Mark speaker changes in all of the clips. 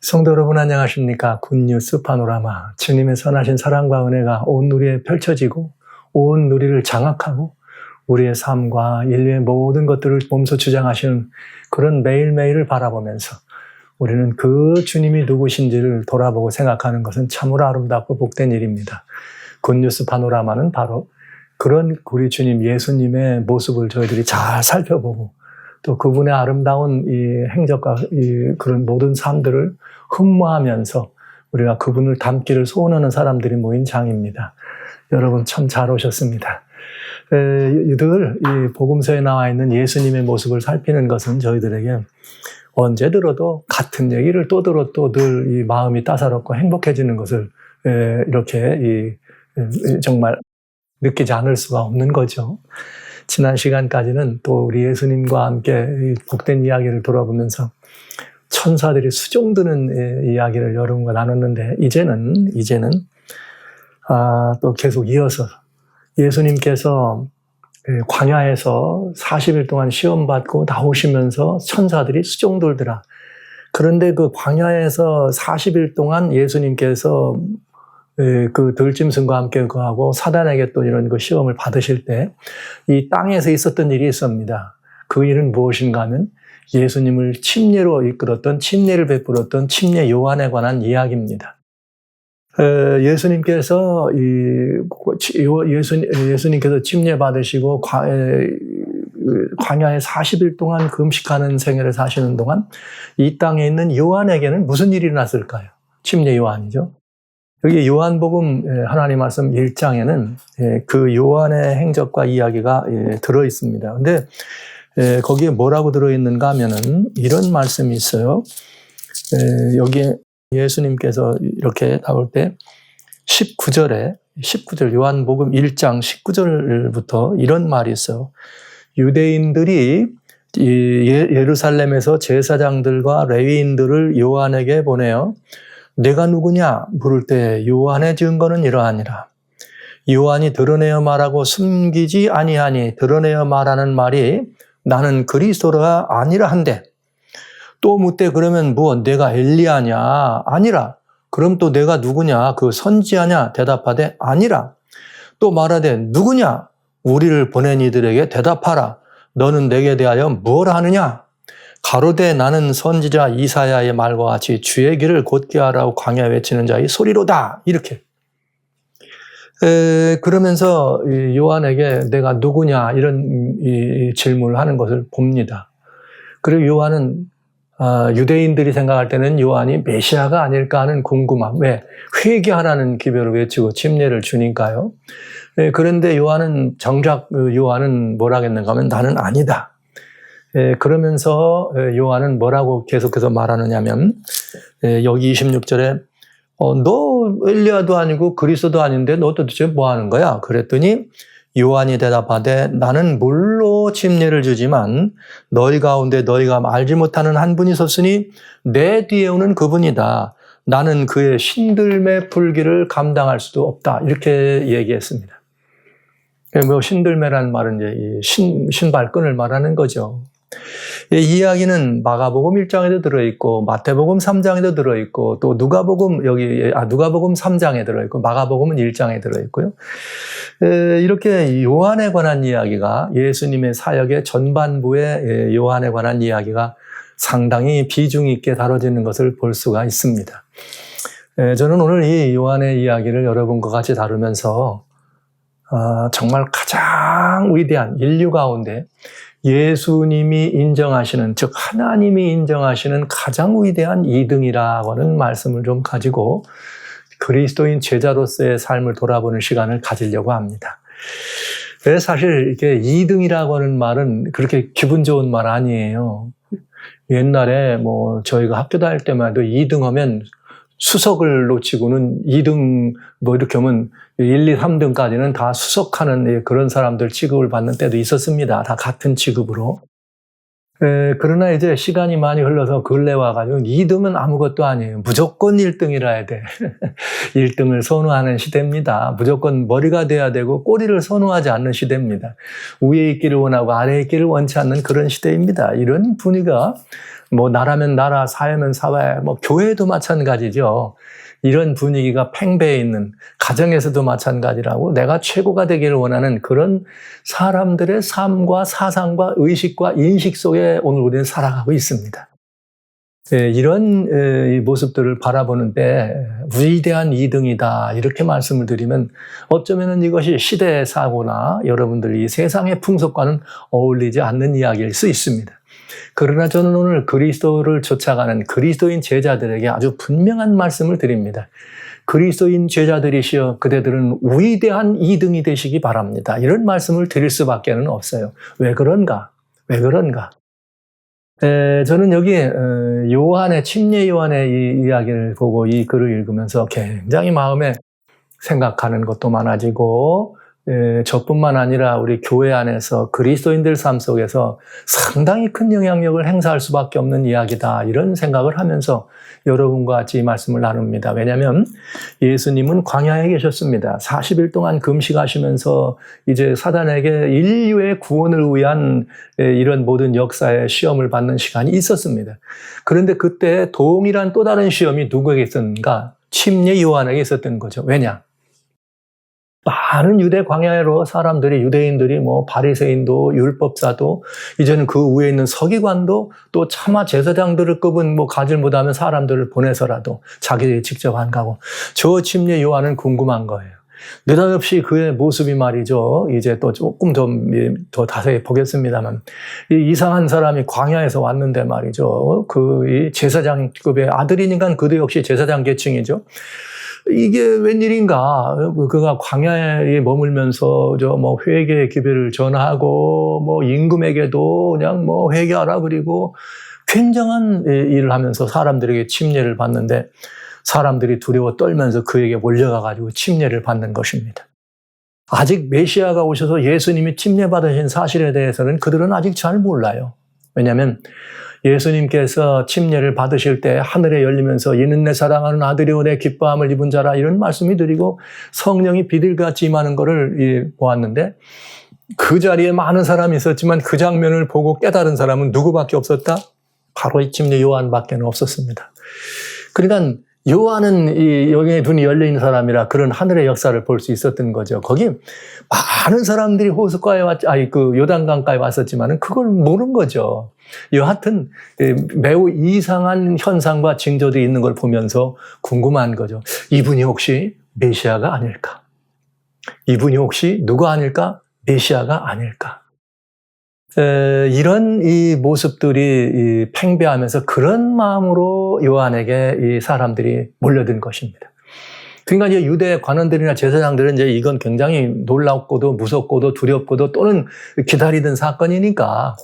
Speaker 1: 성도 여러분 안녕하십니까? 굿뉴스 파노라마, 주님의 선하신 사랑과 은혜가 온 누리에 펼쳐지고 온 누리를 장악하고 우리의 삶과 인류의 모든 것들을 몸소 주장하시는 그런 매일매일을 바라보면서 우리는 그 주님이 누구신지를 돌아보고 생각하는 것은 참으로 아름답고 복된 일입니다. 굿뉴스 파노라마는 바로 그런 우리 주님 예수님의 모습을 저희들이 잘 살펴보고 또 그분의 아름다운 이 행적과 그런 모든 삶들을 흠모하면서 우리가 그분을 닮기를 소원하는 사람들이 모인 장입니다. 여러분 참 잘 오셨습니다. 늘 이 복음서에 나와 있는 예수님의 모습을 살피는 것은 저희들에게 언제 들어도 같은 얘기를 또 들어도 늘 이 마음이 따사롭고 행복해지는 것을 이렇게 정말 느끼지 않을 수가 없는 거죠. 지난 시간까지는 또 우리 예수님과 함께 복된 이야기를 돌아보면서 천사들이 수종드는 이야기를 여러분과 나눴는데 이제는 또 계속 이어서 예수님께서 광야에서 40일 동안 시험받고 나오시면서 천사들이 수종들더라. 그런데 그 광야에서 40일 동안 예수님께서 그 들짐승과 함께 거하고 사단에게 또 이런 그 시험을 받으실 때 이 땅에서 있었던 일이 있습니다. 그 일은 무엇인가 하면 예수님을 침례로 이끌었던, 침례를 베풀었던 침례 요한에 관한 이야기입니다. 예수님께서 예수님께서 침례 받으시고 광야에 40일 동안 금식하는 생애를 사시는 동안 이 땅에 있는 요한에게는 무슨 일이 일어났을까요? 침례 요한이죠. 여기 요한복음 하나님 말씀 1장에는 그 요한의 행적과 이야기가 들어 있습니다. 근데 거기에 뭐라고 들어 있는가 하면은 이런 말씀이 있어요. 여기에 예수님께서 이렇게 나올 때 19절 요한복음 1장 19절부터 이런 말이 있어요. 유대인들이 예루살렘에서 제사장들과 레위인들을 요한에게 보내어 내가 누구냐 물을 때 요한의 증거는 이러하니라. 요한이 드러내어 말하고 숨기지 아니하니 드러내어 말하는 말이 나는 그리스도가 아니라 한데 또 묻되 그러면 무엇 내가 엘리야냐 아니라. 그럼 또 내가 누구냐 그 선지자냐 대답하되 아니라. 또 말하되 누구냐 우리를 보낸 이들에게 대답하라. 너는 내게 대하여 무엇 하느냐. 가로되 나는 선지자 이사야의 말과 같이 주의 길을 곧게 하라고 광야에 외치는 자의 소리로다. 이렇게. 그러면서 요한에게 내가 누구냐 이런 질문을 하는 것을 봅니다. 그리고 요한은 유대인들이 생각할 때는 요한이 메시아가 아닐까 하는 궁금함. 왜? 회개하라는 기별을 외치고 침례를 주니까요. 그런데 요한은 정작 요한은 뭐라겠는가 하면 나는 아니다. 그러면서 요한은 뭐라고 계속해서 말하느냐면 여기 26절에 너 엘리야도 아니고 그리스도도 아닌데 너 도대체 뭐 하는 거야? 그랬더니 요한이 대답하되 나는 물로 침례를 주지만 너희 가운데 너희가 알지 못하는 한 분이 섰으니 내 뒤에 오는 그분이다. 나는 그의 신들매 풀기를 감당할 수도 없다. 이렇게 얘기했습니다. 뭐 신들매라는 말은 이제 신발끈을 말하는 거죠. 이 이야기는 마가복음 1장에도 들어있고 마태복음 3장에도 들어있고 또 누가복음 3장에 들어있고 마가복음은 1장에 들어있고요. 이렇게 요한에 관한 이야기가 예수님의 사역의 전반부에 요한에 관한 이야기가 상당히 비중 있게 다뤄지는 것을 볼 수가 있습니다. 저는 오늘 이 요한의 이야기를 여러분과 같이 다루면서 정말 가장 위대한 인류 가운데 예수님이 인정하시는, 즉 하나님이 인정하시는 가장 위대한 2등이라고 하는 말씀을 좀 가지고 그리스도인 제자로서의 삶을 돌아보는 시간을 가지려고 합니다. 사실 이렇게 2등이라고 하는 말은 그렇게 기분 좋은 말 아니에요. 옛날에 저희가 학교 다닐 때만 해도 2등 하면 수석을 놓치고는 2등 이렇게 하면 1, 2, 3등까지는 다 수석하는 그런 사람들 취급을 받는 때도 있었습니다. 다 같은 취급으로. 그러나 이제 시간이 많이 흘러서 근래 와가지고 2등은 아무것도 아니에요. 무조건 1등이라 해야 돼. 1등을 선호하는 시대입니다. 무조건 머리가 돼야 되고 꼬리를 선호하지 않는 시대입니다. 위에 있기를 원하고 아래에 있기를 원치 않는 그런 시대입니다. 이런 분위기가 뭐 나라면 나라, 사회면 사회, 뭐 교회도 마찬가지죠. 이런 분위기가 팽배해 있는 가정에서도 마찬가지라고 내가 최고가 되기를 원하는 그런 사람들의 삶과 사상과 의식과 인식 속에 오늘 우리는 살아가고 있습니다. 이런 모습들을 바라보는 때 위대한 2등이다 이렇게 말씀을 드리면 어쩌면 이것이 시대의 사고나 여러분들 이 세상의 풍속과는 어울리지 않는 이야기일 수 있습니다. 그러나 저는 오늘 그리스도를 쫓아가는 그리스도인 제자들에게 아주 분명한 말씀을 드립니다. 그리스도인 제자들이시여 그대들은 위대한 2등이 되시기 바랍니다. 이런 말씀을 드릴 수밖에 없어요. 왜 그런가? 왜 그런가? 저는 여기 요한의 침례 요한의 이 이야기를 보고 이 글을 읽으면서 굉장히 마음에 생각하는 것도 많아지고 저뿐만 아니라 우리 교회 안에서 그리스도인들 삶 속에서 상당히 큰 영향력을 행사할 수밖에 없는 이야기다 이런 생각을 하면서 여러분과 같이 이 말씀을 나눕니다. 왜냐하면 예수님은 광야에 계셨습니다. 40일 동안 금식하시면서 이제 사단에게 인류의 구원을 위한 이런 모든 역사의 시험을 받는 시간이 있었습니다. 그런데 그때 동일한 또 다른 시험이 누구에게 있었는가? 침례 요한에게 있었던 거죠. 왜냐? 많은 유대 광야로 사람들이 유대인들이 뭐 바리새인도 율법사도 이제는 그 위에 있는 서기관도 또 차마 제사장들을 꼽은 뭐 가질 못하면 사람들을 보내서라도 자기들이 직접 안 가고 저 침례 요한은 궁금한 거예요. 느닷없이 그의 모습이 말이죠. 이제 또 조금 더 자세히 보겠습니다만 이 이상한 사람이 광야에서 왔는데 말이죠. 그 제사장급의 아들이니까 그도 역시 제사장 계층이죠. 이게 웬일인가? 그가 광야에 머물면서 뭐 회개 기별을 전하고 뭐 임금에게도 그냥 뭐 회개하라 그리고 굉장한 일을 하면서 사람들에게 침례를 받는데 사람들이 두려워 떨면서 그에게 몰려가 가지고 침례를 받는 것입니다. 아직 메시아가 오셔서 예수님이 침례 받으신 사실에 대해서는 그들은 아직 잘 몰라요. 왜냐하면 예수님께서 침례를 받으실 때 하늘에 열리면서 이는 내 사랑하는 아들이요 내 기뻐함을 입은 자라 이런 말씀이 드리고 성령이 비둘기같이 임하는 것을 보았는데 그 자리에 많은 사람이 있었지만 그 장면을 보고 깨달은 사람은 누구밖에 없었다? 바로 이 침례 요한밖에 없었습니다. 그러니까 요한은 여기에 눈이 열려있는 사람이라 그런 하늘의 역사를 볼 수 있었던 거죠. 거기 많은 사람들이 호숫가에 그 요단강가에 왔었지만은 그걸 모르는 거죠. 여하튼 매우 이상한 현상과 징조들이 있는 걸 보면서 궁금한 거죠. 이분이 혹시 메시아가 아닐까? 이분이 혹시 누가 아닐까? 메시아가 아닐까? 이런 이 모습들이 팽배하면서 그런 마음으로 요한에게 이 사람들이 몰려든 것입니다. 그러니까 이제 유대 관원들이나 제사장들은 이제 이건 굉장히 놀랍고도 무섭고도 두렵고도 또는 기다리던 사건이니까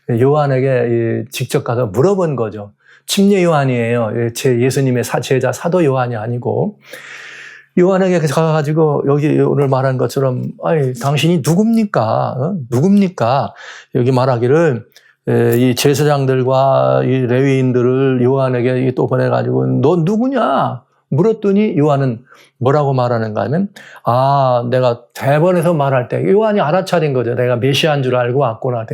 Speaker 1: 요한에게 직접 가서 물어본 거죠. 침례 요한이에요. 제 예수님의 제자 사도 요한이 아니고 요한에게 가가지고 여기 오늘 말한 것처럼 당신이 누굽니까? 누굽니까? 여기 말하기를 이 제사장들과 이 레위인들을 요한에게 또 보내가지고 너 누구냐? 물었더니 요한은 뭐라고 말하는가 하면 내가 대번에서 말할 때 요한이 알아차린 거죠. 내가 메시아인 줄 알고 왔구나.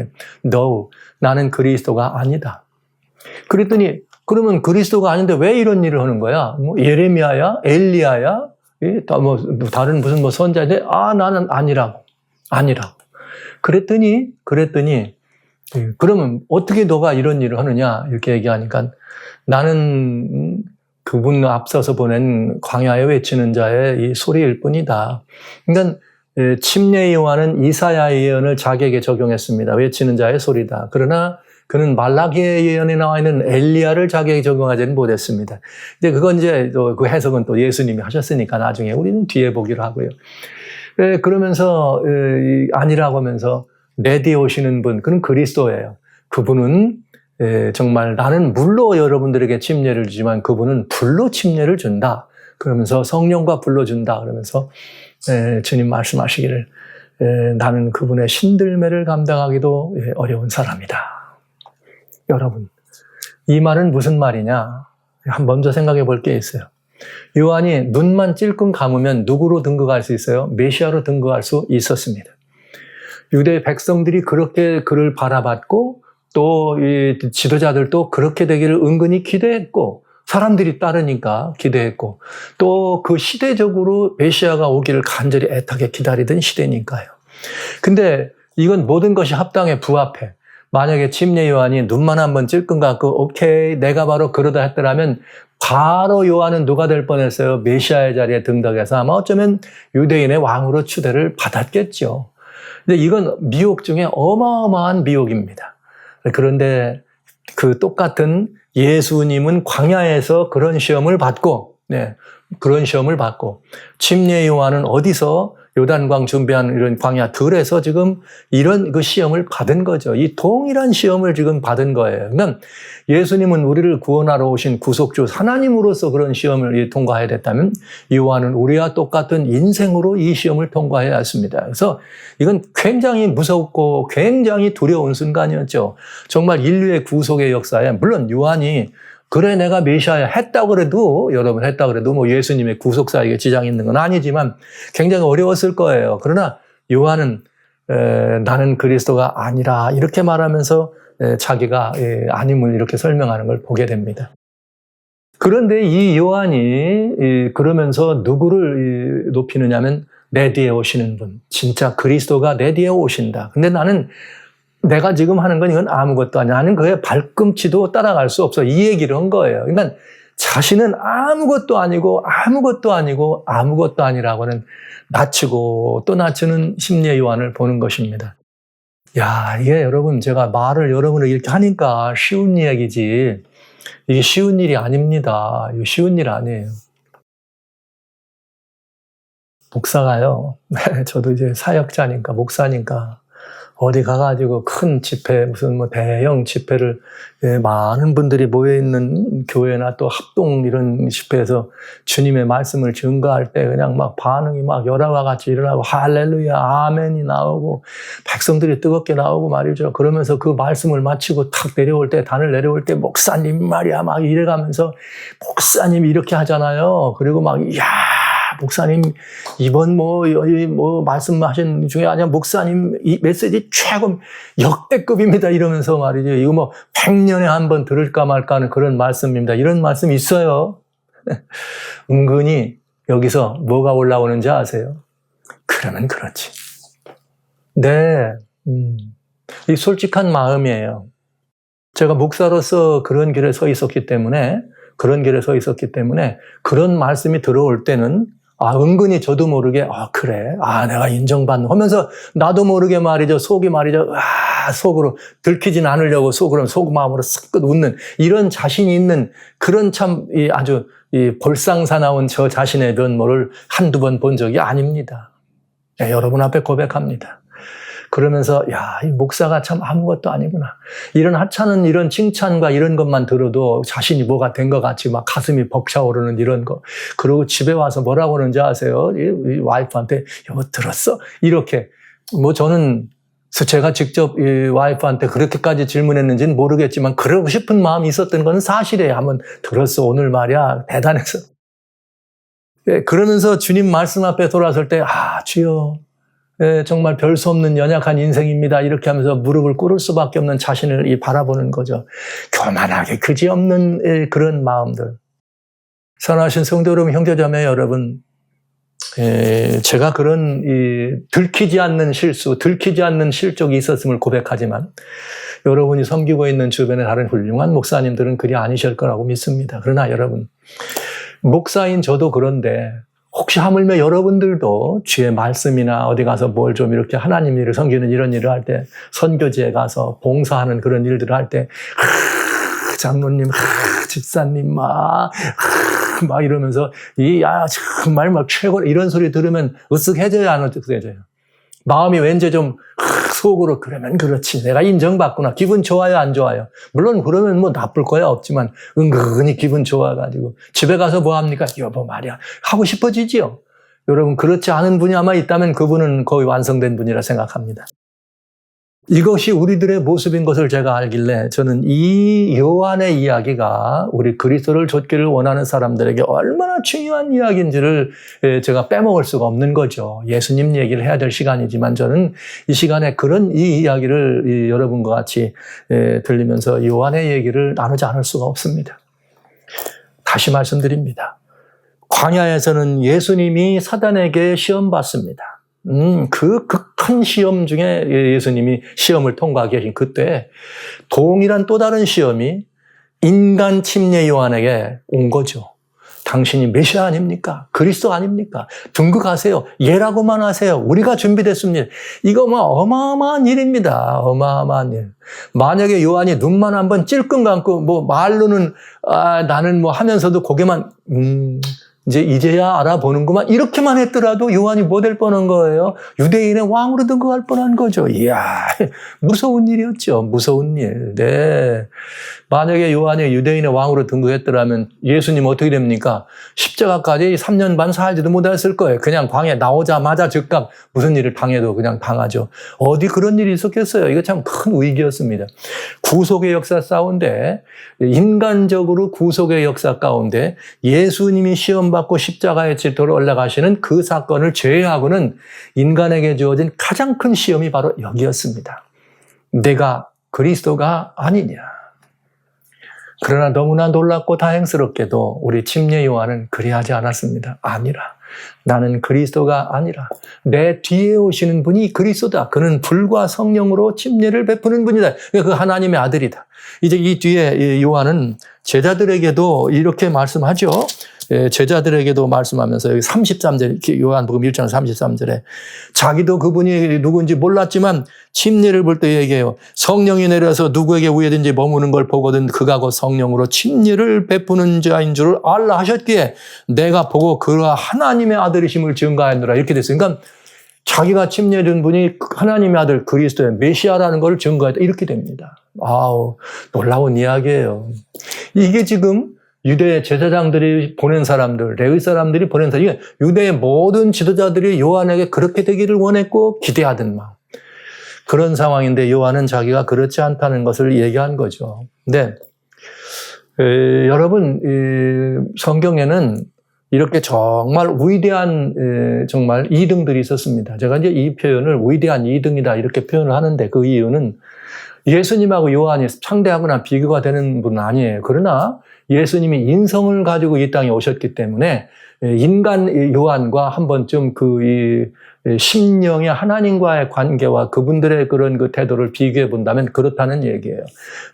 Speaker 1: No, 나는 그리스도가 아니다. 그랬더니 그러면 그리스도가 아닌데 왜 이런 일을 하는 거야? 뭐 예레미야야? 엘리야야? 다른 무슨 선자인데 나는 아니라고. 그랬더니 그러면 어떻게 너가 이런 일을 하느냐 이렇게 얘기하니까 나는 그분 앞서서 보낸 광야에 외치는 자의 이 소리일 뿐이다. 그러니까 침례 요한은 이사야의 예언을 자기에게 적용했습니다. 외치는 자의 소리다. 그러나 그는 말라기의 예언에 나와 있는 엘리야를 자기에게 적용하지는 못했습니다. 근데 그건 이제 그 해석은 또 예수님이 하셨으니까 나중에 우리는 뒤에 보기로 하고요. 그러면서 아니라고 하면서 내 뒤에 오시는 분, 그는 그리스도예요. 그분은 정말 나는 물로 여러분들에게 침례를 주지만 그분은 불로 침례를 준다. 그러면서 성령과 불로 준다. 그러면서 주님 말씀하시기를 나는 그분의 신들매를 감당하기도 어려운 사람이다. 여러분, 이 말은 무슨 말이냐? 먼저 생각해 볼 게 있어요. 요한이 눈만 찔끔 감으면 누구로 등극할 수 있어요? 메시아로 등극할 수 있었습니다. 유대 백성들이 그렇게 그를 바라봤고 또 이 지도자들도 그렇게 되기를 은근히 기대했고 사람들이 따르니까 기대했고 또 그 시대적으로 메시아가 오기를 간절히 애타게 기다리던 시대니까요. 근데 이건 모든 것이 합당에 부합해. 만약에 침례 요한이 눈만 한번 찔끔 갖고 오케이 내가 바로 그러다 했더라면 바로 요한은 누가 될 뻔했어요? 메시아의 자리에 등덕해서 아마 어쩌면 유대인의 왕으로 추대를 받았겠죠. 근데 이건 미혹 중에 어마어마한 미혹입니다. 그런데 그 똑같은 예수님은 광야에서 그런 시험을 받고, 그런 시험을 받고, 침례 요한은 어디서 요단강 준비한 이런 광야 들에서 지금 이런 그 시험을 받은 거죠. 이 동일한 시험을 지금 받은 거예요. 그러니까 예수님은 우리를 구원하러 오신 구속주 하나님으로서 그런 시험을 통과해야 됐다면 요한은 우리와 똑같은 인생으로 이 시험을 통과해야 했습니다. 그래서 이건 굉장히 무섭고 굉장히 두려운 순간이었죠. 정말 인류의 구속의 역사에 물론 요한이 그래 내가 메시아야 했다고 그래도 여러분 했다고 그래도 뭐 예수님의 구속사에게 지장이 있는 건 아니지만 굉장히 어려웠을 거예요. 그러나 요한은 나는 그리스도가 아니라 이렇게 말하면서 자기가 아님을 이렇게 설명하는 걸 보게 됩니다. 그런데 이 요한이 그러면서 누구를 높이느냐면 내 뒤에 오시는 분, 진짜 그리스도가 내 뒤에 오신다. 근데 나는 내가 지금 하는 건 이건 아무것도 아니야. 나는 그의 발꿈치도 따라갈 수 없어. 이 얘기를 한 거예요. 그러니까 자신은 아무것도 아니고 아무것도 아니고 아무것도 아니라고는 낮추고 또 낮추는 심리의 요한을 보는 것입니다. 야, 이게 여러분 제가 말을 여러분을 이렇게 하니까 쉬운 이야기지 이게 쉬운 일이 아닙니다. 이거 쉬운 일 아니에요. 목사가요. 저도 이제 사역자니까 목사니까 어디 가가지고 큰 집회, 무슨 뭐 대형 집회를, 많은 분들이 모여있는 교회나 또 합동 이런 집회에서 주님의 말씀을 증거할 때 그냥 막 반응이 막 열화와 같이 일어나고 할렐루야, 아멘이 나오고 백성들이 뜨겁게 나오고 말이죠. 그러면서 그 말씀을 마치고 탁 내려올 때, 단을 내려올 때 목사님 말이야 막 이래가면서 목사님 이렇게 하잖아요. 그리고 막, 이야, 목사님 이번 뭐 말씀하신 중에 아니야 목사님 이 메시지 최고 역대급입니다 이러면서 말이죠. 이거 뭐 100년에 한 번 들을까 말까 하는 그런 말씀입니다. 이런 말씀이 있어요. 은근히 여기서 뭐가 올라오는지 아세요? 그러면 그렇지. 네, 이 솔직한 마음이에요. 제가 목사로서 그런 길에 서 있었기 때문에 그런 말씀이 들어올 때는 은근히 저도 모르게 그래 내가 인정받는 하면서 나도 모르게 말이죠 속이 말이죠 속으로 들키진 않으려고 속마음으로 쓱 웃는 이런 자신이 있는 그런 참 아주 볼상사나운 저 자신의 면모를 한두 번 본 적이 아닙니다. 여러분 앞에 고백합니다. 그러면서 이 목사가 참 아무것도 아니구나. 이런 하찮은 이런 칭찬과 이런 것만 들어도 자신이 뭐가 된 것 같이 막 가슴이 벅차오르는 이런 거. 그리고 집에 와서 뭐라고 하는지 아세요? 이 와이프한테 여보 들었어? 이렇게. 뭐 저는 제가 직접 이 와이프한테 그렇게까지 질문했는지는 모르겠지만 그러고 싶은 마음이 있었던 건 사실이에요. 한번 들었어 오늘 말이야 대단해서. 그러면서 주님 말씀 앞에 돌아설 때 주여 정말 별 수 없는 연약한 인생입니다. 이렇게 하면서 무릎을 꿇을 수밖에 없는 자신을 바라보는 거죠. 교만하게 그지없는 그런 마음들. 사랑하신 성도 여러분, 형제자매 여러분, 제가 그런 들키지 않는 실수, 들키지 않는 실족이 있었음을 고백하지만 여러분이 섬기고 있는 주변의 다른 훌륭한 목사님들은 그리 아니실 거라고 믿습니다. 그러나 여러분, 목사인 저도 그런데 혹시 하물며 여러분들도 주의 말씀이나 어디 가서 뭘 좀 이렇게 하나님 일을 섬기는 이런 일을 할 때 선교지에 가서 봉사하는 그런 일들을 할 때 장로님, 집사님 막 이러면서 정말 막 최고 이런 소리 들으면 으쓱해져요 안 으쓱해져요? 마음이 왠지 좀 속으로 그러면 그렇지 내가 인정받구나 기분 좋아요 안 좋아요? 물론 그러면 뭐 나쁠 거야 없지만 은근히 기분 좋아가지고 집에 가서 뭐 합니까? 여보 말이야 하고 싶어지지요. 여러분 그렇지 않은 분이 아마 있다면 그분은 거의 완성된 분이라 생각합니다. 이것이 우리들의 모습인 것을 제가 알길래 저는 이 요한의 이야기가 우리 그리스도를 좇기를 원하는 사람들에게 얼마나 중요한 이야기인지를 제가 빼먹을 수가 없는 거죠. 예수님 얘기를 해야 될 시간이지만 저는 이 시간에 그런 이 이야기를 여러분과 같이 들리면서 요한의 얘기를 나누지 않을 수가 없습니다. 다시 말씀드립니다. 광야에서는 예수님이 사단에게 시험 받습니다. 그 극한 시험 중에 예수님이 시험을 통과하게 하신 그때 동일한 또 다른 시험이 인간 침례 요한에게 온 거죠. 당신이 메시아 아닙니까? 그리스도 아닙니까? 등극하세요. 예라고만 하세요. 우리가 준비됐습니다. 이거 뭐 어마어마한 일입니다. 어마어마한 일. 만약에 요한이 눈만 한번 찔끔 감고 뭐 말로는 나는 뭐 하면서도 고개만 이제야 알아보는구만. 이렇게만 했더라도 요한이 뭐 될 뻔한 거예요? 유대인의 왕으로 등극할 뻔한 거죠. 이야, 무서운 일이었죠. 무서운 일. 네. 만약에 요한이 유대인의 왕으로 등극했더라면 예수님 어떻게 됩니까? 십자가까지 3년 반 살지도 못했을 거예요. 그냥 광야에 나오자마자 즉각 무슨 일을 당해도 그냥 당하죠. 어디 그런 일이 있었겠어요? 이거 참 큰 위기였습니다. 구속의 역사 가운데, 인간적으로 구속의 역사 가운데 예수님이 시험받고 십자가의 질토로 올라가시는 그 사건을 제외하고는 인간에게 주어진 가장 큰 시험이 바로 여기였습니다. 내가 그리스도가 아니냐. 그러나 너무나 놀랍고 다행스럽게도 우리 침례 요한은 그리하지 않았습니다. 아니라. 나는 그리스도가 아니라 내 뒤에 오시는 분이 그리스도다. 그는 불과 성령으로 침례를 베푸는 분이다. 그 하나님의 아들이다. 이제 이 뒤에 요한은 제자들에게도 이렇게 말씀하죠. 제자들에게도 말씀하면서 여기 33절, 요한복음 1장 33절에 자기도 그분이 누구인지 몰랐지만 침례를 볼 때 얘기해요. 성령이 내려서 누구에게 위에든지 머무는 걸 보거든 그가 곧 성령으로 침례를 베푸는 자인 줄을 알라 하셨기에 내가 보고 그가 하나님의 아들이심을 증거하였노라. 이렇게 됐어요. 그러니까 자기가 침례된 분이 하나님의 아들 그리스도의 메시아라는 걸 증거했다. 이렇게 됩니다. 아우, 놀라운 이야기예요. 이게 지금 유대 제사장들이 보낸 사람들, 레위 사람들이 보낸 사람들, 유대의 모든 지도자들이 요한에게 그렇게 되기를 원했고 기대하던 마음. 그런 상황인데 요한은 자기가 그렇지 않다는 것을 얘기한 거죠. 근데 여러분, 성경에는 이렇게 정말 위대한 정말 2등들이 있었습니다. 제가 이제 이 표현을 위대한 2등이다 이렇게 표현을 하는데 그 이유는 예수님하고 요한이 상대하거나 비교가 되는 분은 아니에요. 그러나 예수님이 인성을 가지고 이 땅에 오셨기 때문에 인간 요한과 한 번쯤 그 심령의 하나님과의 관계와 그분들의 그런 그 태도를 비교해 본다면 그렇다는 얘기예요.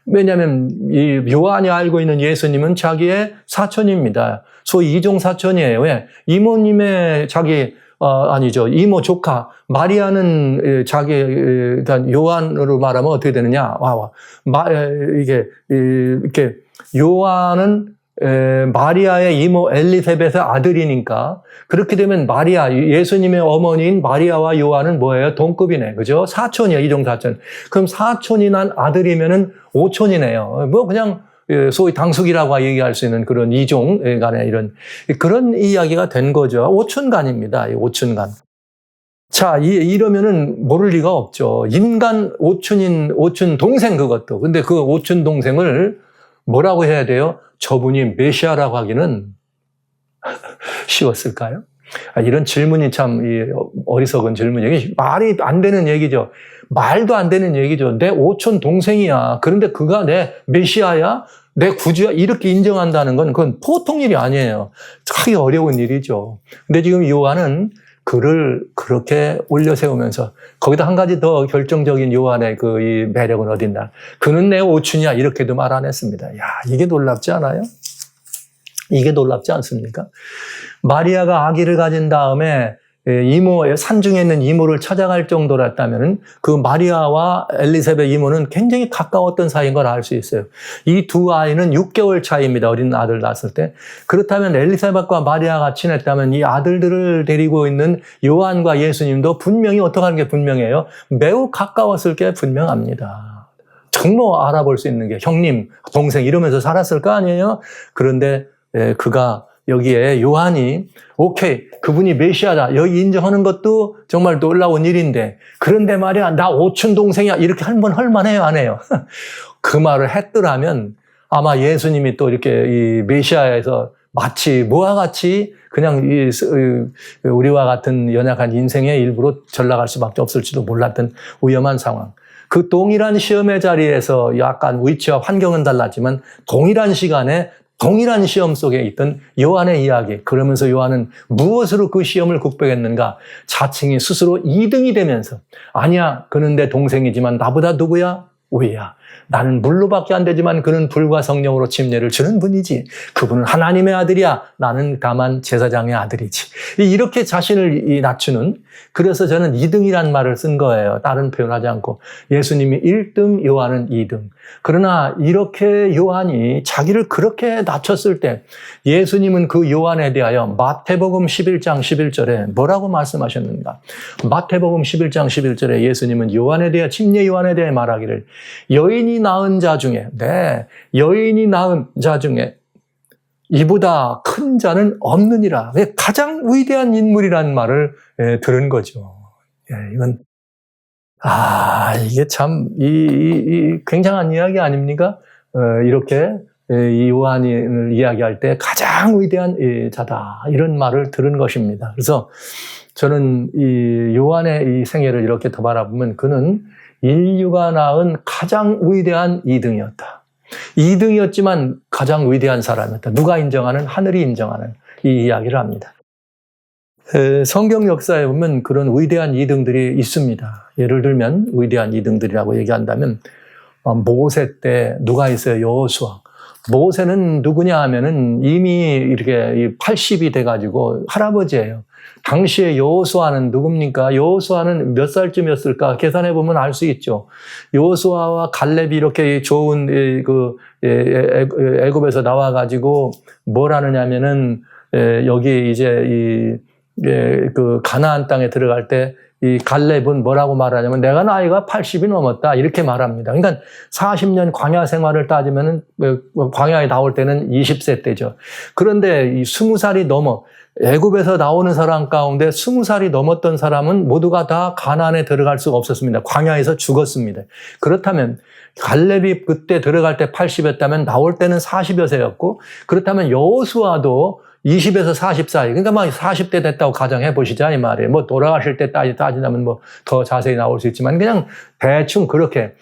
Speaker 1: 왜냐하면 이 요한이 알고 있는 예수님은 자기의 사촌입니다. 소위 이종 사촌이에요. 왜? 이모님의 자기 아니죠. 이모 조카 마리아는 자기 일단 요한으로 말하면 어떻게 되느냐? 이렇게 요한은 마리아의 이모 엘리사벳의 아들이니까 그렇게 되면 마리아 예수님의 어머니인 마리아와 요한은 뭐예요? 동급이네, 그죠? 사촌이야, 이종 사촌. 그럼 사촌이 난 아들이면은 오촌이네요. 뭐 그냥 소위 당숙이라고 얘기할 수 있는 그런 이종 간의 이런 그런 이야기가 된 거죠. 오촌간입니다. 오촌간. 자, 이러면은 모를 리가 없죠. 인간 오촌 동생 그것도. 근데 그 오촌 동생을 뭐라고 해야 돼요? 저분이 메시아라고 하기는 쉬웠을까요? 이런 질문이 참 어리석은 질문이에요. 말이 안 되는 얘기죠. 말도 안 되는 얘기죠. 내 오촌 동생이야. 그런데 그가 내 메시아야? 내 구주야? 이렇게 인정한다는 건 그건 보통 일이 아니에요. 하기 어려운 일이죠. 근데 지금 요한은 그를 그렇게 올려 세우면서 거기다 한 가지 더 결정적인 요한의 이 매력은 어딨나? 그는 내 오촌이야. 이렇게도 말 안 했습니다. 야, 이게 놀랍지 않아요? 이게 놀랍지 않습니까? 마리아가 아기를 가진 다음에 산중에 있는 이모를 찾아갈 정도였다면 그 마리아와 엘리사벳 이모는 굉장히 가까웠던 사이인 걸 알 수 있어요. 이 두 아이는 6개월 차이입니다. 어린 아들 낳았을 때. 그렇다면 엘리사벳과 마리아가 친했다면 이 아들들을 데리고 있는 요한과 예수님도 분명히 어떻게 하는 게 분명해요? 매우 가까웠을 게 분명합니다. 정말 알아볼 수 있는 게 형님, 동생 이러면서 살았을 거 아니에요? 그런데 그가 여기에 요한이 오케이, 그분이 메시아다 여기 인정하는 것도 정말 놀라운 일인데, 그런데 말이야 나 오촌 동생이야 이렇게 한번 할만해요, 안 해요? 그 말을 했더라면 아마 예수님이 또 이렇게 이 메시아에서 마치 뭐와 같이 그냥 우리와 같은 연약한 인생의 일부로 전락할 수밖에 없을지도 몰랐던 위험한 상황. 그 동일한 시험의 자리에서 약간 위치와 환경은 달랐지만 동일한 시간에 동일한 시험 속에 있던 요한의 이야기. 그러면서 요한은 무엇으로 그 시험을 극복했는가? 자칭이 스스로 2등이 되면서, 아니야, 그는 내 동생이지만 나보다 누구야? 우리야. 나는 물로밖에 안 되지만 그는 불과 성령으로 침례를 주는 분이지. 그분은 하나님의 아들이야. 나는 다만 제사장의 아들이지. 이렇게 자신을 낮추는, 그래서 저는 2등이란 말을 쓴 거예요. 다른 표현하지 않고. 예수님이 1등, 요한은 2등. 그러나 이렇게 요한이 자기를 그렇게 낮췄을 때 예수님은 그 요한에 대하여 마태복음 11장 11절에 뭐라고 말씀하셨는가? 마태복음 11장 11절에 예수님은 요한에 대해, 침례 요한에 대해 말하기를 여인이 낳은 자 중에, 여인이 낳은 자 중에 이보다 큰 자는 없느니라. 가장 위대한 인물이라는 말을 들은 거죠. 이건 이게 참 굉장한 이야기 아닙니까? 이렇게 이 요한을 이야기할 때 가장 위대한 자다 이런 말을 들은 것입니다. 그래서 저는 이 요한의 이 생애를 이렇게 더 바라보면 그는 인류가 낳은 가장 위대한 2등이었다. 2등이었지만 가장 위대한 사람이었다. 누가 인정하는? 하늘이 인정하는 이 이야기를 합니다. 성경 역사에 보면 그런 위대한 2등들이 있습니다. 예를 들면 위대한 2등들이라고 얘기한다면 모세 때 누가 있어요? 여호수아. 모세는 누구냐 하면은 이미 이렇게 80이 돼가지고 할아버지예요. 당시에 여호수아는 누굽니까? 여호수아는 몇 살쯤이었을까? 계산해 보면 알 수 있죠. 여호수아와 갈렙이 이렇게 좋은 애굽에서 나와가지고 뭘 하느냐면은 여기 이제 그 가나안 땅에 들어갈 때 이 갈렙은 뭐라고 말하냐면 내가 나이가 80이 넘었다 이렇게 말합니다. 그러니까 40년 광야 생활을 따지면은 광야에 나올 때는 20세 때죠. 그런데 이 20살이 넘어 애굽에서 나오는 사람 가운데 20살이 넘었던 사람은 모두가 다 가나안에 들어갈 수가 없었습니다. 광야에서 죽었습니다. 그렇다면 갈렙이 그때 들어갈 때 80이었다면 나올 때는 40여 세였고, 그렇다면 여호수아도 20에서 40 사이, 그러니까 막 40대 됐다고 가정해 보시자 이 말이에요. 뭐 돌아가실 때 따지자면 뭐 더 자세히 나올 수 있지만 그냥 대충 그렇게.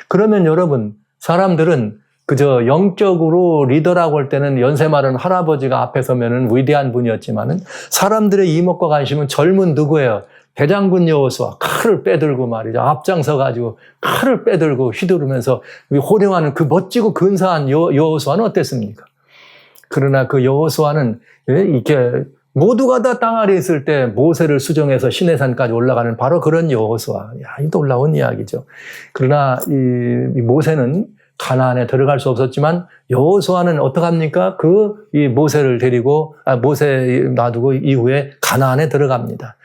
Speaker 1: 그러면 여러분, 사람들은 그저 영적으로 리더라고 할 때는 연세 많은 할아버지가 앞에 서면은 위대한 분이었지만은 사람들의 이목과 관심은 젊은 누구예요? 대장군 여호수아 칼을 빼들고 말이죠. 앞장서 가지고 칼을 빼들고 휘두르면서 호령하는 그 멋지고 근사한 여호수아는 어땠습니까? 그러나 그 여호수아는 이렇게 모두가 다 땅 아래에 있을 때 모세를 수정해서 시내산까지 올라가는 바로 그런 여호수아. 이 놀라운 이야기죠. 그러나 이 모세는 가나안에 들어갈 수 없었지만 여호수아는 어떡합니까? 이 모세를 데리고 모세 놔두고 이후에 가나안에 들어갑니다.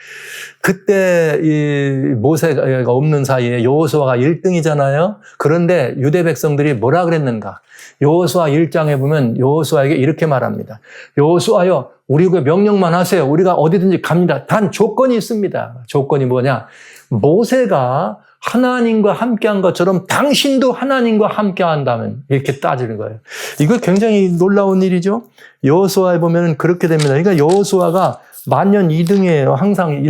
Speaker 1: 그때 이 모세가 없는 사이에 여호수아가 1등이잖아요. 그런데 유대 백성들이 뭐라 그랬는가? 여호수아 1장에 보면 여호수아에게 이렇게 말합니다. 여호수아요, 우리에게 명령만 하세요. 우리가 어디든지 갑니다. 단 조건이 있습니다. 조건이 뭐냐? 모세가 하나님과 함께한 것처럼 당신도 하나님과 함께한다면, 이렇게 따지는 거예요. 이거 굉장히 놀라운 일이죠. 여호수아에 보면 그렇게 됩니다. 그러니까 여호수아가 만년 2등이에요. 항상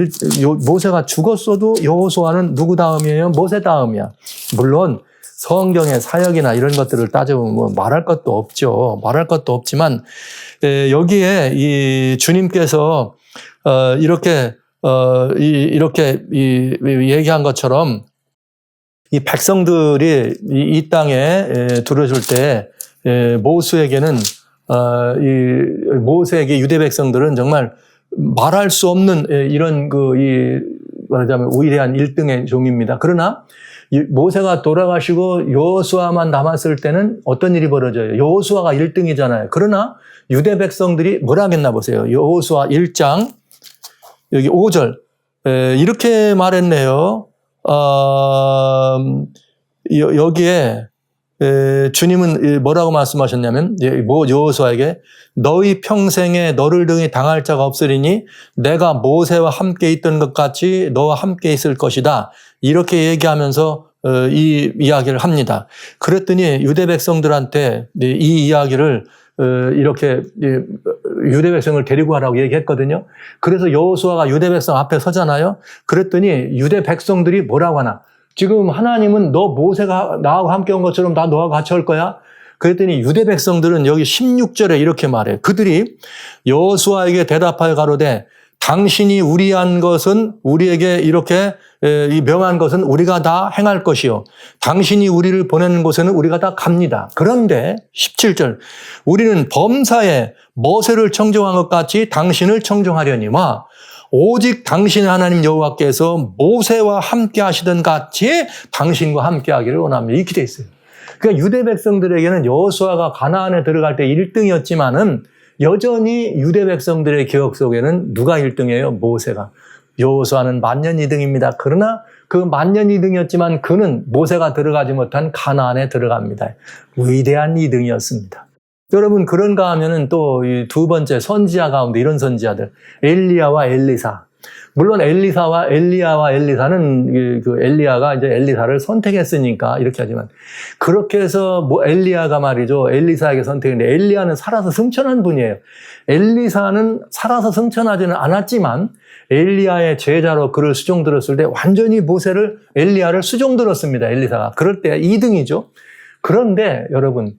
Speaker 1: 모세가 죽었어도 여호수아는 누구 다음이에요? 모세 다음이야. 물론 성경의 사역이나 이런 것들을 따져보면 뭐 말할 것도 없죠. 말할 것도 없지만 여기에 이 주님께서 이렇게 얘기한 것처럼 이 백성들이 이 땅에 들어줄 때 모세에게는 모세에게 유대 백성들은 정말 말할 수 없는 이런 말하자면 위대한 1등의 종입니다. 그러나 모세가 돌아가시고 여호수아만 남았을 때는 어떤 일이 벌어져요? 여호수아가 1등이잖아요. 그러나 유대 백성들이 뭐라 하겠나 보세요. 여호수아 1장 여기 5절 이렇게 말했네요. 여기에 주님은 뭐라고 말씀하셨냐면 여호수아에게 너희 평생에 너를 등에 당할 자가 없으리니 내가 모세와 함께 있던 것 같이 너와 함께 있을 것이다. 이렇게 얘기하면서 이 이야기를 합니다. 그랬더니 유대 백성들한테 이 이야기를 이렇게 유대 백성을 데리고 가라고 얘기했거든요. 그래서 여호수아가 유대 백성 앞에 서잖아요. 그랬더니 유대 백성들이 뭐라고 하나? 지금 하나님은 너 모세가 나하고 함께 온 것처럼 다 너와 같이 할 거야? 그랬더니 유대 백성들은 여기 16절에 이렇게 말해요. 그들이 여호수아에게 대답하여 가로되 당신이 우리한 것은 우리에게 이렇게 명한 것은 우리가 다 행할 것이요. 당신이 우리를 보내는 곳에는 우리가 다 갑니다. 그런데 17절 우리는 범사에 모세를 청종한 것 같이 당신을 청종하려니와 오직 당신의 하나님 여호와께서 모세와 함께 하시던 같이 당신과 함께 하기를 원합니다. 이렇게 돼 있어요. 그러니까 유대 백성들에게는 여호수아가 가나안에 들어갈 때 1등이었지만은 여전히 유대 백성들의 기억 속에는 누가 1등이에요? 모세가. 여호수아는 만년 2등입니다. 그러나 그 만년 2등이었지만 그는 모세가 들어가지 못한 가나안에 들어갑니다. 위대한 2등이었습니다. 여러분 그런가 하면은 또 이 두 번째 선지자 가운데 이런 선지자들 엘리야와 엘리사. 물론 엘리야와 엘리사는 그 엘리야가 이제 엘리사를 선택했으니까 이렇게 하지만 그렇게 해서 뭐 엘리야가 말이죠 엘리사에게 선택했는데 엘리야는 살아서 승천한 분이에요. 엘리사는 살아서 승천하지는 않았지만 엘리야의 제자로 그를 수종들었을 때 완전히 엘리야를 수종들었습니다. 엘리사가 그럴 때 2등이죠. 그런데 여러분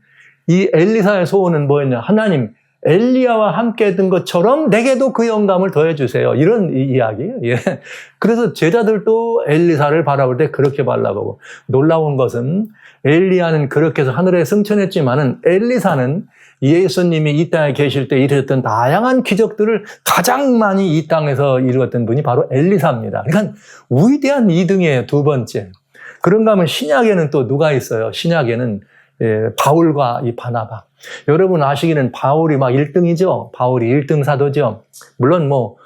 Speaker 1: 이 엘리사의 소원은 뭐였냐? 하나님 엘리야와 함께 했던 것처럼 내게도 그 영감을 더해 주세요. 이런 이야기예요. 예. 그래서 제자들도 엘리사를 바라볼 때 그렇게 바라보고 놀라운 것은 엘리야는 그렇게 해서 하늘에 승천했지만은 엘리사는 예수님이 이 땅에 계실 때 이루었던 다양한 기적들을 가장 많이 이 땅에서 이루었던 분이 바로 엘리사입니다. 그러니까 위대한 2등이에요. 두 번째. 그런가 하면 신약에는 또 누가 있어요? 신약에는 바울과 이 바나바. 여러분 아시기는 바울이 막 1등이죠. 바울이 1등 사도죠. 물론 뭐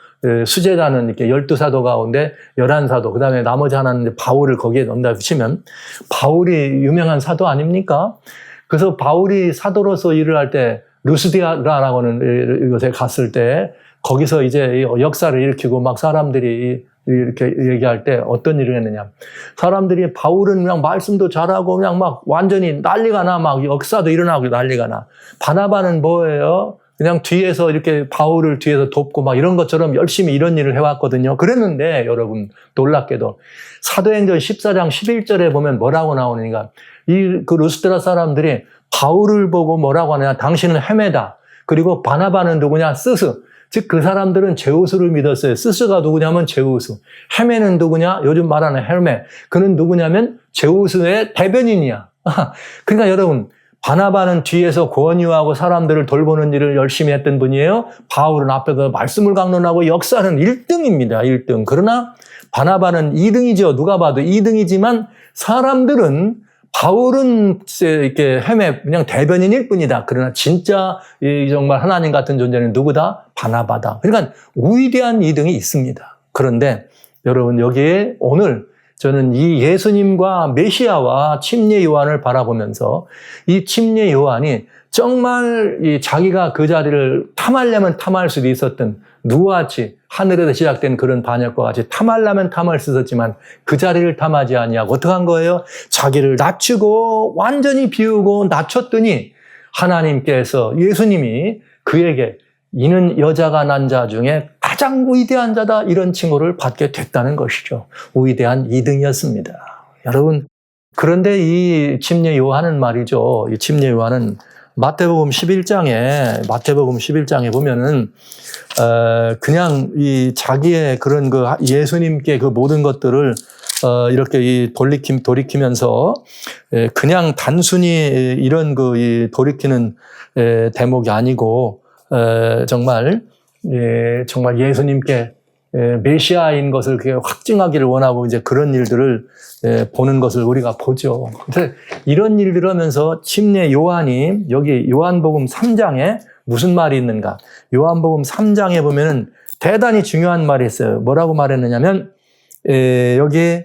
Speaker 1: 수제자는 이렇게 12사도 가운데 11사도, 그 다음에 나머지 하나는 바울을 거기에 넣는다 치면 바울이 유명한 사도 아닙니까? 그래서 바울이 사도로서 일을 할 때 루스디아라고 하는 이곳에 갔을 때 거기서 이제 역사를 일으키고 막 사람들이 이렇게 얘기할 때 어떤 일을 했느냐. 사람들이 바울은 그냥 말씀도 잘하고 그냥 막 완전히 난리가 나, 막 역사도 일어나고 난리가 나. 바나바는 뭐예요? 그냥 뒤에서 이렇게 바울을 뒤에서 돕고 막 이런 것처럼 열심히 이런 일을 해왔거든요. 그랬는데 여러분 놀랍게도 사도행전 14장 11절에 보면 뭐라고 나오느냐. 그 루스드라 사람들이 바울을 보고 뭐라고 하느냐. 당신은 헤매다. 그리고 바나바는 누구냐? 스스. 즉 그 사람들은 제우스를 믿었어요. 스스가 누구냐면 제우스. 헤매는 누구냐? 요즘 말하는 헬메. 그는 누구냐면 제우스의 대변인이야. 그러니까 여러분 바나바는 뒤에서 권유하고 사람들을 돌보는 일을 열심히 했던 분이에요. 바울은 앞에서 말씀을 강론하고 역사는 1등입니다. 1등. 그러나 바나바는 2등이죠. 누가 봐도 2등이지만 사람들은 바울은 이렇게 그냥 대변인일 뿐이다. 그러나 진짜 정말 하나님 같은 존재는 누구다? 바나바다. 그러니까 위대한 2등이 있습니다. 그런데 여러분 여기에 오늘 저는 이 예수님과 메시아와 침례 요한을 바라보면서 이 침례 요한이 정말 자기가 그 자리를 탐하려면 탐할 수도 있었던 누구와 같이 하늘에서 시작된 그런 반역과 같이 탐하려면 탐할 수 있었지만 그 자리를 탐하지 아니하고 어떻게 한 거예요? 자기를 낮추고 완전히 비우고 낮췄더니 하나님께서 예수님이 그에게 이는 여자가 난 자 중에 가장 위대한 자다 이런 칭호를 받게 됐다는 것이죠. 위대한 2등이었습니다. 여러분 그런데 이 침례 요한은 말이죠. 이 침례 요한은 마태복음 11장에 보면은 그냥 이 자기의 그런 그 예수님께 그 모든 것들을 이렇게 돌이키면서 그냥 단순히 이런 그 돌이키는 대목이 아니고 정말 예수님께 메시아인 것을 확증하기를 원하고 이제 그런 일들을 보는 것을 우리가 보죠. 그래서 이런 일들을 하면서 침례 요한이 여기 요한복음 3장에 무슨 말이 있는가? 요한복음 3장에 보면은 대단히 중요한 말이 있어요. 뭐라고 말했느냐면 여기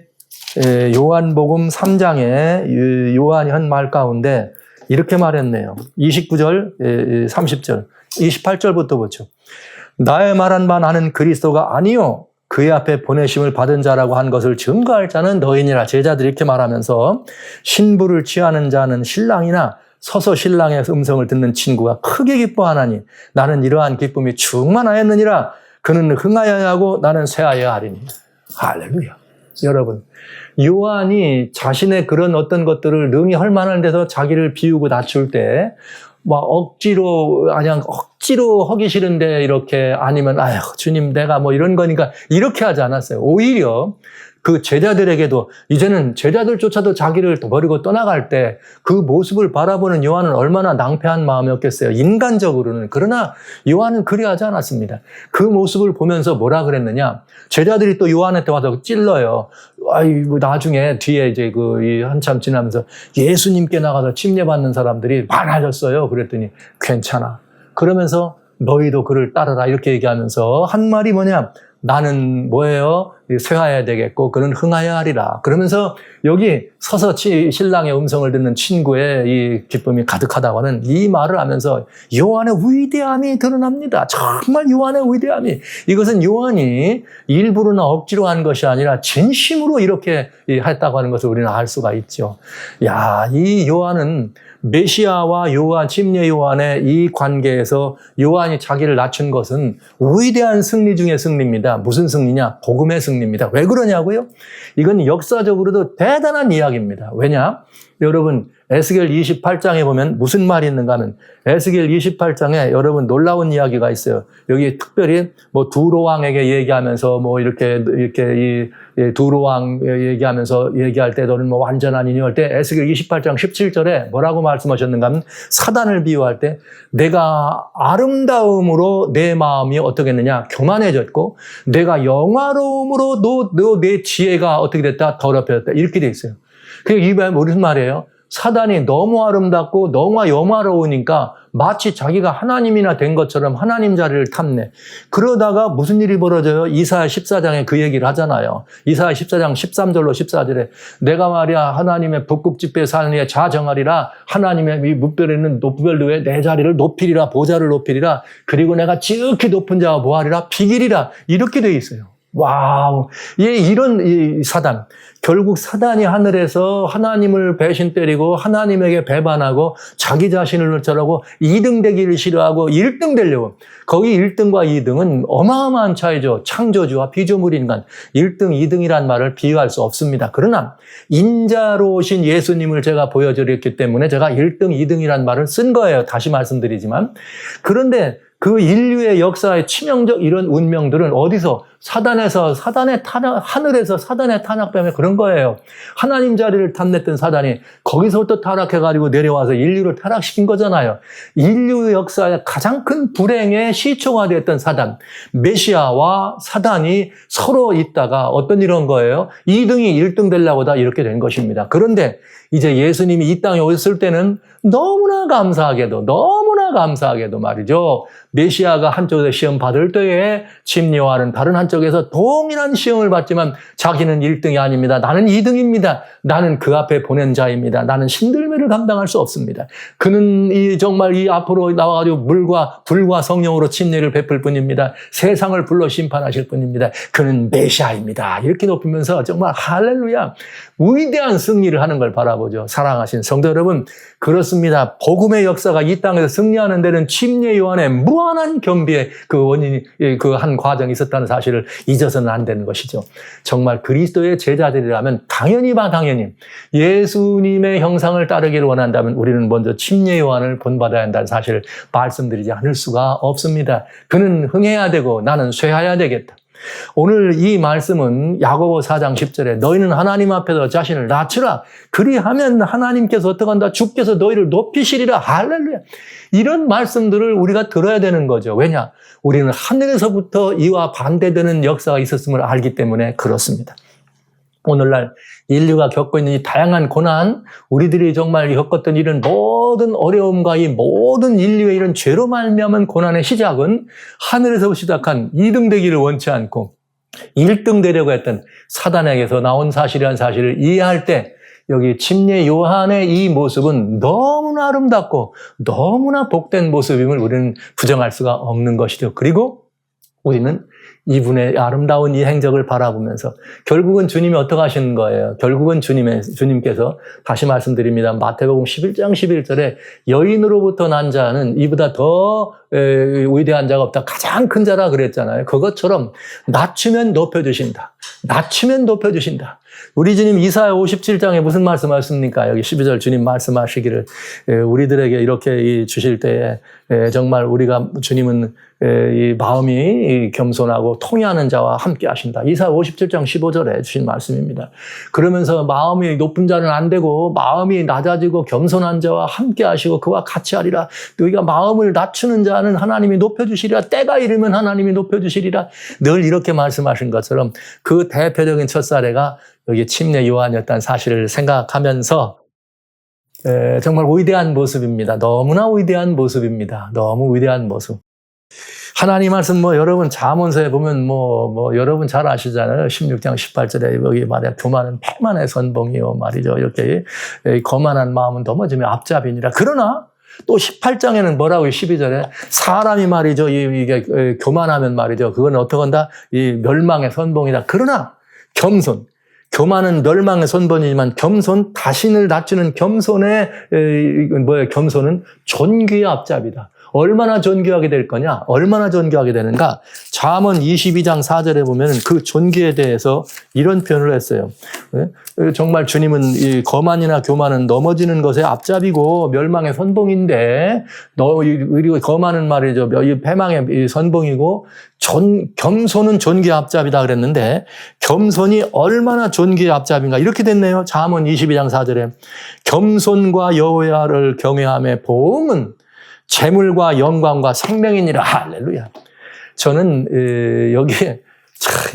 Speaker 1: 요한복음 3장에 요한이 한 말 가운데 이렇게 말했네요. 29절, 30절, 28절부터 보죠. 나의 말한 바 나는 그리스도가 아니요 그의 앞에 보내심을 받은 자라고 한 것을 증거할 자는 너희니라. 제자들이 이렇게 말하면서 신부를 취하는 자는 신랑이나 서서 신랑의 음성을 듣는 친구가 크게 기뻐하나니 나는 이러한 기쁨이 충만하였느니라. 그는 흥하여야 하고 나는 쇠하여야 하리니. 할렐루야. 여러분, 요한이 자신의 그런 어떤 것들을 능히 할 만한 데서 자기를 비우고 낮출 때 막 억지로 하기 싫은데 이렇게 아니면 아휴 주님 내가 뭐 이런 거니까 이렇게 하지 않았어요. 오히려 그 제자들에게도 이제는 제자들조차도 자기를 버리고 떠나갈 때 그 모습을 바라보는 요한은 얼마나 낭패한 마음이었겠어요. 인간적으로는. 그러나 요한은 그리하지 않았습니다. 그 모습을 보면서 뭐라 그랬느냐. 제자들이 또 요한한테 와서 찔러요. 나중에 뒤에 이제 한참 지나면서 예수님께 나가서 침례받는 사람들이 많아졌어요. 그랬더니 괜찮아. 그러면서 너희도 그를 따르라. 이렇게 얘기하면서 한 말이 뭐냐. 나는 뭐예요? 쇠하여야 되겠고 그는 흥하여야 하리라. 그러면서 여기 서서 신랑의 음성을 듣는 친구의 이 기쁨이 가득하다고 하는 이 말을 하면서 요한의 위대함이 드러납니다. 정말 요한의 위대함이. 이것은 요한이 일부러나 억지로 한 것이 아니라 진심으로 이렇게 했다고 하는 것을 우리는 알 수가 있죠. 이 요한은 메시아와 요한, 침례 요한의 이 관계에서 요한이 자기를 낮춘 것은 위대한 승리 중의 승리입니다. 무슨 승리냐? 복음의 승리입니다. 왜 그러냐고요? 이건 역사적으로도 대단한 이야기입니다. 왜냐? 여러분, 에스겔 28장에 보면 무슨 말이 있는가 하면 에스겔 28장에 여러분 놀라운 이야기가 있어요. 여기 특별히 두로왕에게 얘기하면서 이렇게 이 두로왕 얘기하면서 얘기할 때 너는 완전한 인이 할 때 에스겔 28장 17절에 뭐라고 말씀하셨는가 하면 사단을 비유할 때 내가 아름다움으로 내 마음이 어떻게 했느냐 교만해졌고 내가 영화로움으로 내 지혜가 어떻게 됐다 더럽혀졌다 이렇게 돼 있어요. 그게 무슨 말이에요? 사단이 너무 아름답고 너무 영화로우니까 마치 자기가 하나님이나 된 것처럼 하나님 자리를 탐내. 그러다가 무슨 일이 벌어져요? 이사야 14장에 그 얘기를 하잖아요. 이사야 14장 13절로 14절에 내가 말이야 하나님의 북극집회 산 위에 자정하리라. 하나님의 이 묵별에 있는 높은 위에 내 자리를 높이리라. 보좌를 높이리라. 그리고 내가 지극히 높은 자와 보아리라. 비기리라. 이렇게 돼 있어요. 와우. 이런 사단. 결국 사단이 하늘에서 하나님을 배신 때리고 하나님에게 배반하고 자기 자신을 저러고 2등 되기를 싫어하고 1등 되려고. 거기 1등과 2등은 어마어마한 차이죠. 창조주와 피조물 인간. 1등, 2등이란 말을 비유할 수 없습니다. 그러나 인자로 오신 예수님을 제가 보여드렸기 때문에 제가 1등, 2등이란 말을 쓴 거예요. 다시 말씀드리지만. 그런데 그 인류의 역사의 치명적 이런 운명들은 어디서? 하늘에서 사단의 탄압 때문에 그런 거예요. 하나님 자리를 탐냈던 사단이 거기서부터 타락해가지고 내려와서 인류를 타락시킨 거잖아요. 인류 역사의 가장 큰 불행의 시초가 되었던 사단. 메시아와 사단이 서로 있다가 어떤 일인 거예요? 2등이 1등 되려고 다 이렇게 된 것입니다. 그런데 이제 예수님이 이 땅에 오셨을 때는 너무나 감사하게도 말이죠. 메시아가 한쪽에서 시험 받을 때에 침례와는 다른 한쪽에서 동일한 시험을 받지만 자기는 1등이 아닙니다. 나는 2등입니다. 나는 그 앞에 보낸 자입니다. 나는 신들매를 감당할 수 없습니다. 그는 정말 앞으로 나와가지고 물과 불과 성령으로 침례를 베풀 뿐입니다. 세상을 불러 심판하실 뿐입니다. 그는 메시아입니다. 이렇게 높이면서 정말 할렐루야 위대한 승리를 하는 걸 바라보죠. 사랑하신 성도 여러분, 그렇습니다. 복음의 역사가 이 땅에서 승리하는 데는 침례 요한의 무한한 겸비의 그 원인이 그 한 과정이 있었다는 사실을 잊어서는 안 되는 것이죠. 정말 그리스도의 제자들이라면 당연히 예수님의 형상을 따르기를 원한다면 우리는 먼저 침례 요한을 본받아야 한다는 사실을 말씀드리지 않을 수가 없습니다. 그는 흥해야 되고 나는 쇠하여야 되겠다. 오늘 이 말씀은 야고보 4장 10절에 너희는 하나님 앞에서 자신을 낮추라. 그리하면 하나님께서 어떡한다? 주께서 너희를 높이시리라. 할렐루야. 이런 말씀들을 우리가 들어야 되는 거죠. 왜냐? 우리는 하늘에서부터 이와 반대되는 역사가 있었음을 알기 때문에 그렇습니다. 오늘날 인류가 겪고 있는 이 다양한 고난, 우리들이 정말 겪었던 이런 모든 어려움과 이 모든 인류의 이런 죄로 말미암은 고난의 시작은 하늘에서 시작한 2등 되기를 원치 않고 1등 되려고 했던 사단에게서 나온 사실이란 사실을 이해할 때 여기 침례 요한의 이 모습은 너무나 아름답고 너무나 복된 모습임을 우리는 부정할 수가 없는 것이죠. 그리고 우리는 이분의 아름다운 이 행적을 바라보면서 결국은 주님이 어떻게 하시는 거예요? 결국은 주님께서 다시 말씀드립니다. 마태복음 11장 11절에 여인으로부터 난 자는 이보다 더 위대한 자가 없다. 가장 큰 자라 그랬잖아요. 그것처럼 낮추면 높여주신다. 낮추면 높여주신다. 우리 주님 이사야 57장에 무슨 말씀하십니까? 여기 12절 주님 말씀하시기를 우리들에게 이렇게 주실 때에 정말 우리가 주님은 이 마음이 겸손하고 통회하는 자와 함께 하신다. 이사야 57장 15절에 주신 말씀입니다. 그러면서 마음이 높은 자는 안 되고 마음이 낮아지고 겸손한 자와 함께 하시고 그와 같이 하리라. 너희가 마음을 낮추는 자는 하나님이 높여주시리라. 때가 이르면 하나님이 높여주시리라. 늘 이렇게 말씀하신 것처럼 그 대표적인 첫 사례가 여기 침례 요한이었다는 사실을 생각하면서 정말 위대한 모습입니다. 너무나 위대한 모습입니다. 너무 위대한 모습. 하나님 말씀 여러분 잠언서에 보면 여러분 잘 아시잖아요. 16장 18절에 여기 말이야 교만은 패만의 선봉이요 말이죠. 이렇게 거만한 마음은 넘어지면 앞잡이니라. 그러나 또 18장에는 뭐라고요? 12절에 사람이 말이죠. 이게 교만하면 말이죠. 그건 어떻게 한다? 이 멸망의 선봉이다. 그러나 겸손. 교만은 멸망의 선봉이지만 겸손, 자신을 낮추는 겸손의 겸손은 존귀의 앞잡이다. 얼마나 존귀하게 될 거냐? 얼마나 존귀하게 되는가? 잠언 22장 4절에 보면 그 존귀에 대해서 이런 표현을 했어요. 정말 주님은 이 거만이나 교만은 넘어지는 것의 앞잡이고 멸망의 선봉인데, 그리고 거만은 말이죠. 이 패망의 선봉이고, 겸손은 존귀의 앞잡이다 그랬는데, 겸손이 얼마나 존귀의 앞잡인가? 이렇게 됐네요. 잠언 22장 4절에. 겸손과 여호와를 경외함의 보응은 재물과 영광과 생명이니라. 할렐루야. 저는 여기에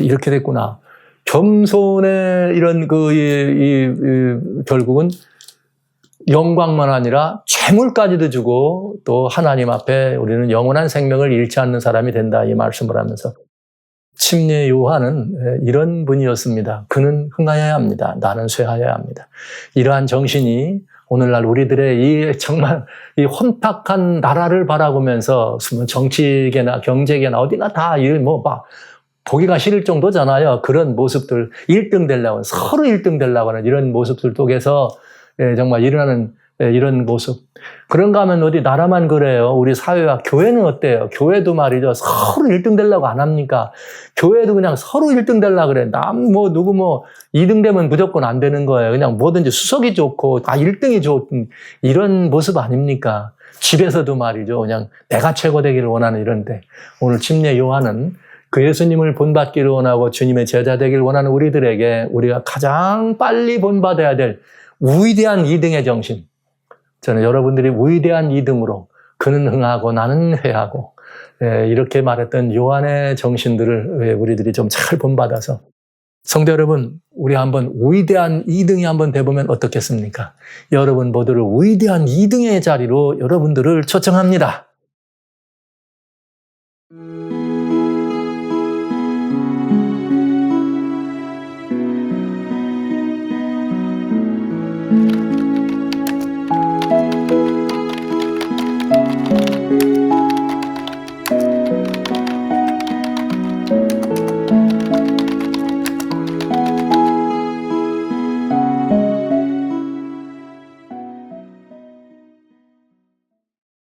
Speaker 1: 이렇게 됐구나. 겸손의 이런 결국은 영광만 아니라 재물까지도 주고 또 하나님 앞에 우리는 영원한 생명을 잃지 않는 사람이 된다. 이 말씀을 하면서 침례 요한은 이런 분이었습니다. 그는 흥하여야 합니다. 나는 쇠하여야 합니다. 이러한 정신이 오늘날 우리들의 이 정말 이 혼탁한 나라를 바라보면서 정치계나 경제계나 어디나 다 보기가 싫을 정도잖아요. 그런 모습들, 1등 되려고, 서로 1등 되려고 하는 이런 모습들 속에서 정말 일어나는 이런 모습. 그런가 하면 어디 나라만 그래요. 우리 사회와 교회는 어때요? 교회도 말이죠. 서로 1등 되려고 안 합니까? 교회도 그냥 서로 1등 되려고 그래. 누구 2등 되면 무조건 안 되는 거예요. 그냥 뭐든지 수석이 좋고, 1등이 좋은 이런 모습 아닙니까? 집에서도 말이죠. 그냥 내가 최고 되기를 원하는 이런데. 오늘 침례 요한은 그 예수님을 본받기를 원하고 주님의 제자 되기를 원하는 우리들에게 우리가 가장 빨리 본받아야 될 위대한 2등의 정신. 저는 여러분들이 위대한 2등으로 그는 흥하고 나는 회하고 이렇게 말했던 요한의 정신들을 우리들이 좀 잘 본받아서 성도 여러분, 우리 한번 위대한 2등이 한번 돼보면 어떻겠습니까? 여러분 모두를 위대한 2등의 자리로 여러분들을 초청합니다.